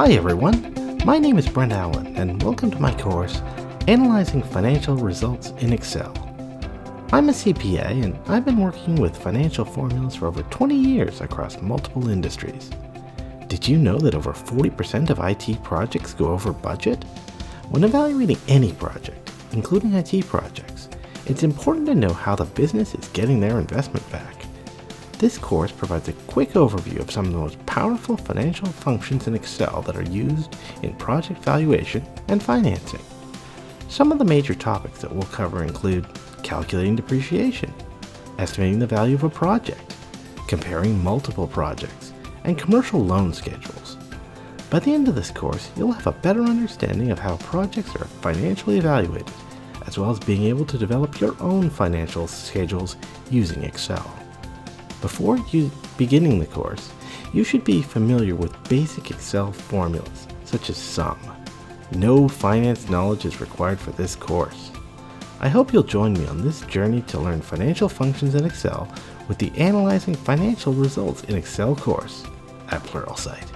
Hi everyone, my name is Brent Allen and welcome to my course, Analyzing Financial Results in Excel. I'm a CPA and I've been working with financial formulas for over 20 years across multiple industries. Did you know that over 40% of IT projects go over budget? When evaluating any project, including IT projects, it's important to know how the business is getting their investment back. This course provides a quick overview of some of the most powerful financial functions in Excel that are used in project valuation and financing. Some of the major topics that we'll cover include calculating depreciation, estimating the value of a project, comparing multiple projects, and commercial loan schedules. By the end of this course, you'll have a better understanding of how projects are financially evaluated, as well as being able to develop your own financial schedules using Excel. Before beginning the course, you should be familiar with basic Excel formulas, such as sum. No finance knowledge is required for this course. I hope you'll join me on this journey to learn financial functions in Excel with the Analyzing Financial Results in Excel course at Pluralsight.